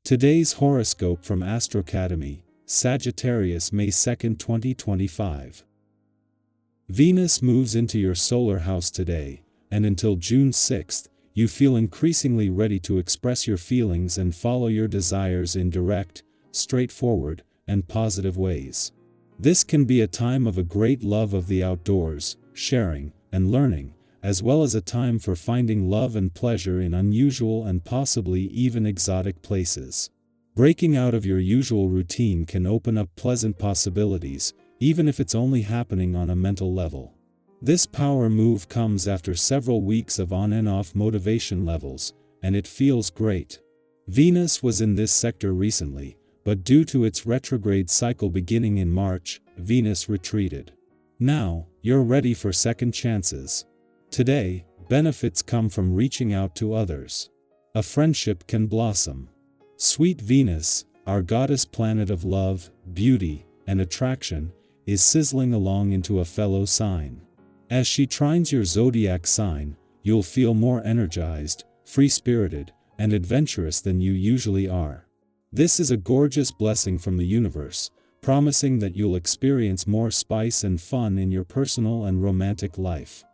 Today's horoscope from Astrocademy, Sagittarius, May 2, 2025. Venus moves into your solar house today, and until June 6th, you feel increasingly ready to express your feelings and follow your desires in direct, straightforward, and positive ways. This can be a time of a great love of the outdoors, sharing, and learning, as well as a time for finding love and pleasure in unusual and possibly even exotic places. Breaking out of your usual routine can open up pleasant possibilities, even if it's only happening on a mental level. This power move comes after several weeks of on and off motivation levels, and it feels great. Venus was in this sector recently, but due to its retrograde cycle beginning in March, Venus retreated. Now, you're ready for second chances. Today, benefits come from reaching out to others. A friendship can blossom. Sweet Venus, our goddess planet of love, beauty, and attraction, is sizzling along into a fellow sign. As she trines your zodiac sign, you'll feel more energized, free-spirited, and adventurous than you usually are. This is a gorgeous blessing from the universe, promising that you'll experience more spice and fun in your personal and romantic life.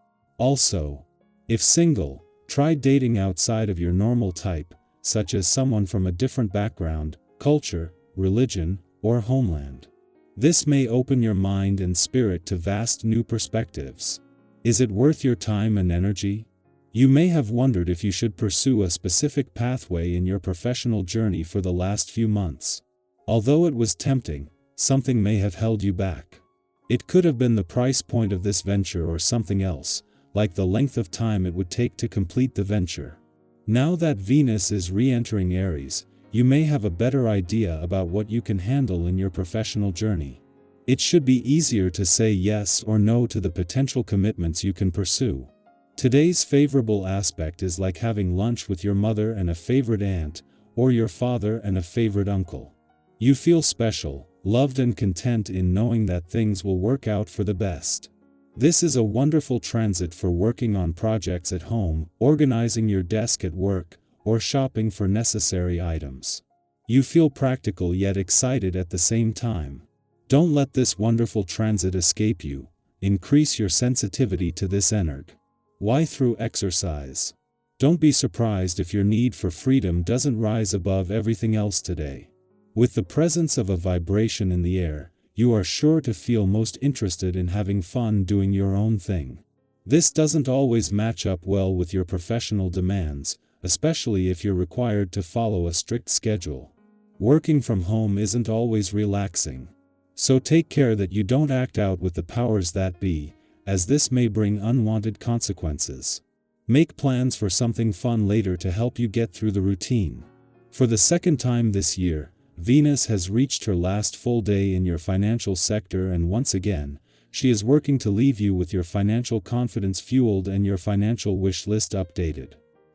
Also, if single, try dating outside of your normal type, such as someone from a different background, culture, religion, or homeland. This may open your mind and spirit to vast new perspectives. Is it worth your time and energy? You may have wondered if you should pursue a specific pathway in your professional journey for the last few months. Although it was tempting, something may have held you back. It could have been the price point of this venture or something else, like the length of time it would take to complete the venture. Now that Venus is re-entering Aries, you may have a better idea about what you can handle in your professional journey. It should be easier to say yes or no to the potential commitments you can pursue. Today's favorable aspect is like having lunch with your mother and a favorite aunt, or your father and a favorite uncle. You feel special, loved, and content in knowing that things will work out for the best. This is a wonderful transit for working on projects at home, organizing your desk at work, or shopping for necessary items. You feel practical yet excited at the same time. Don't let this wonderful transit escape you. Increase your sensitivity to this energy. Why? Through exercise. Don't be surprised if your need for freedom doesn't rise above everything else today. With the presence of a vibration in the air, you are sure to feel most interested in having fun doing your own thing. This doesn't always match up well with your professional demands, especially if you're required to follow a strict schedule. Working from home isn't always relaxing. So take care that you don't act out with the powers that be, as this may bring unwanted consequences. Make plans for something fun later to help you get through the routine. For the second time this year, Venus has reached her last full day in your financial sector, and once again, she is working to leave you with your financial confidence fueled and your financial wish list updated.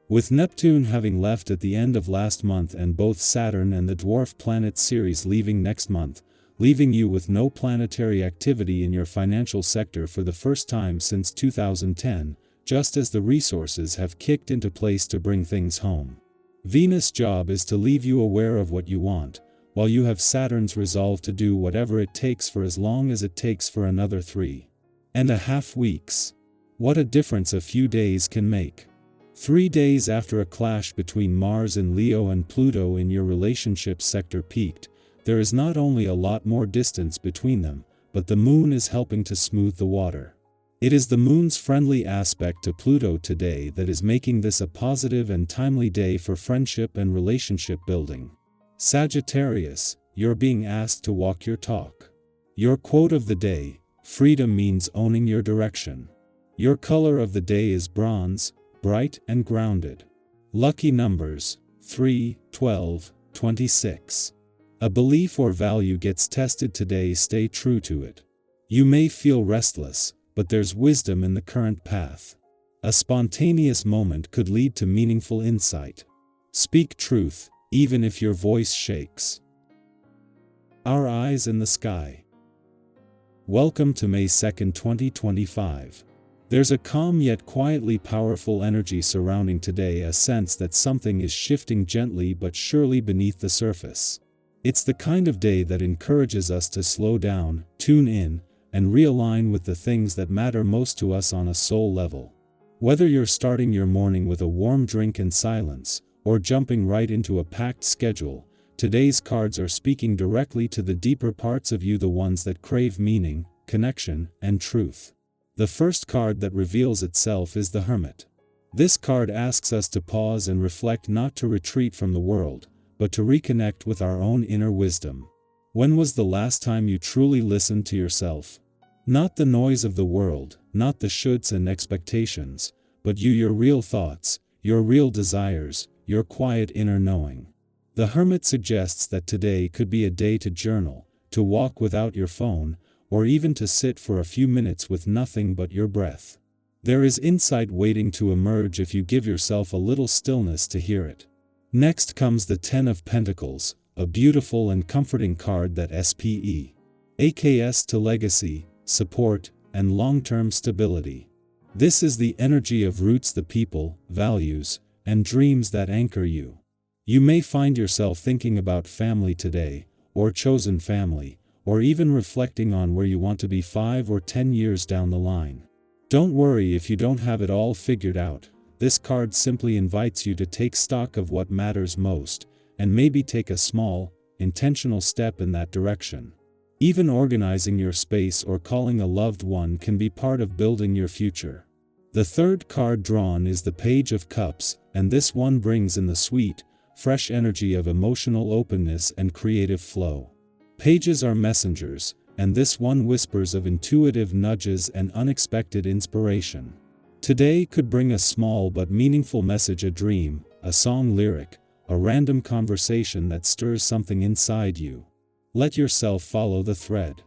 With Neptune having left at the end of last month and both Saturn and the dwarf planet Ceres leaving next month, leaving you with no planetary activity in your financial sector for the first time since 2010, just as the resources have kicked into place to bring things home. Venus' job is to leave you aware of what you want, while you have Saturn's resolve to do whatever it takes for as long as it takes for another 3.5 weeks. What a difference a few days can make. 3 days after a clash between Mars in Leo and Pluto in your relationship sector peaked, there is not only a lot more distance between them, but the moon is helping to smooth the water. It is the moon's friendly aspect to Pluto today that is making this a positive and timely day for friendship and relationship building. Sagittarius, you're being asked to walk your talk. Your quote of the day: freedom means owning your direction. Your color of the day is bronze, bright and grounded. Lucky numbers: 3, 12, 26. A belief or value gets tested today. Stay true to it. You may feel restless, but there's wisdom in the current path. A spontaneous moment could lead to meaningful insight. Speak truth, even if your voice shakes. Our eyes in the sky. Welcome to May 2, 2025. There's a calm yet quietly powerful energy surrounding today, a sense that something is shifting gently but surely beneath the surface. It's the kind of day that encourages us to slow down, tune in, and realign with the things that matter most to us on a soul level. Whether you're starting your morning with a warm drink in silence, or jumping right into a packed schedule, today's cards are speaking directly to the deeper parts of you, the ones that crave meaning, connection, and truth. The first card that reveals itself is the Hermit. This card asks us to pause and reflect, not to retreat from the world, but to reconnect with our own inner wisdom. When was the last time you truly listened to yourself? Not the noise of the world, not the shoulds and expectations, but you, your real thoughts, your real desires, your quiet inner knowing. The Hermit suggests that today could be a day to journal, to walk without your phone, or even to sit for a few minutes with nothing but your breath. There is insight waiting to emerge if you give yourself a little stillness to hear it. Next comes the Ten of Pentacles, a beautiful and comforting card that speaks to legacy, support, and long-term stability. This is the energy of roots, the people, values, and dreams that anchor you. You may find yourself thinking about family today, or chosen family, or even reflecting on where you want to be 5 or 10 years down the line. Don't worry if you don't have it all figured out. This card simply invites you to take stock of what matters most, and maybe take a small, intentional step in that direction. Even organizing your space or calling a loved one can be part of building your future. The third card drawn is the Page of Cups, and this one brings in the sweet, fresh energy of emotional openness and creative flow. Pages are messengers, and this one whispers of intuitive nudges and unexpected inspiration. Today could bring a small but meaningful message, a dream, a song lyric, a random conversation that stirs something inside you. Let yourself follow the thread.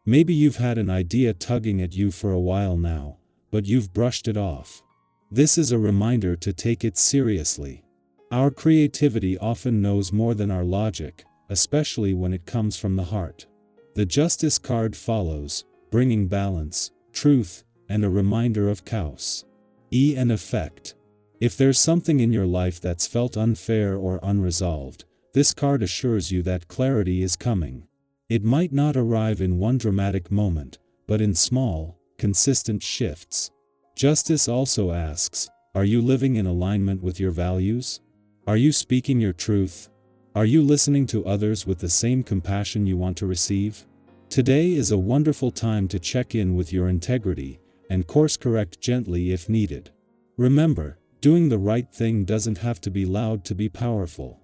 Maybe you've had an idea tugging at you for a while now, but you've brushed it off. This is a reminder to take it seriously. Our creativity often knows more than our logic, especially when it comes from the heart. The Justice card follows, bringing balance, truth, and a reminder of chaos. And effect. If there's something in your life that's felt unfair or unresolved, this card assures you that clarity is coming. It might not arrive in one dramatic moment, but in small, consistent shifts. Justice also asks, are you living in alignment with your values? Are you speaking your truth? Are you listening to others with the same compassion you want to receive? Today is a wonderful time to check in with your integrity, and course correct gently if needed. Remember, doing the right thing doesn't have to be loud to be powerful.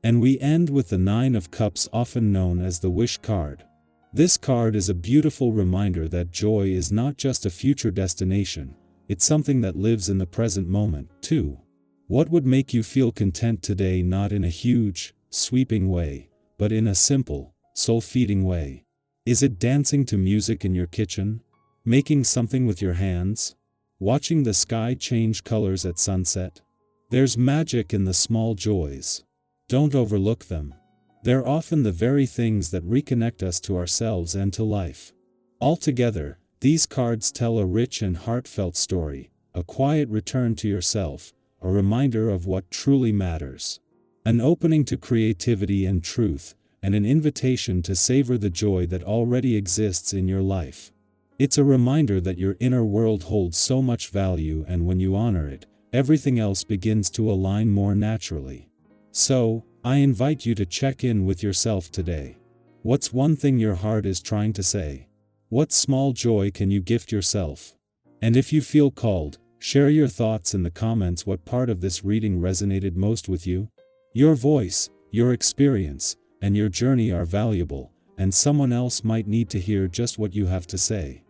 And we end with the Nine of Cups, often known as the Wish card. This card is a beautiful reminder that joy is not just a future destination, it's something that lives in the present moment, too. What would make you feel content today, not in a huge, sweeping way, but in a simple, soul-feeding way? Is it dancing to music in your kitchen? Making something with your hands? Watching the sky change colors at sunset? There's magic in the small joys. Don't overlook them. They're often the very things that reconnect us to ourselves and to life. Altogether, these cards tell a rich and heartfelt story, a quiet return to yourself, a reminder of what truly matters. An opening to creativity and truth, and an invitation to savor the joy that already exists in your life. It's a reminder that your inner world holds so much value, and when you honor it, everything else begins to align more naturally. So, I invite you to check in with yourself today. What's one thing your heart is trying to say? What small joy can you gift yourself? And if you feel called, share your thoughts in the comments. What part of this reading resonated most with you? Your voice, your experience, and your journey are valuable, and someone else might need to hear just what you have to say.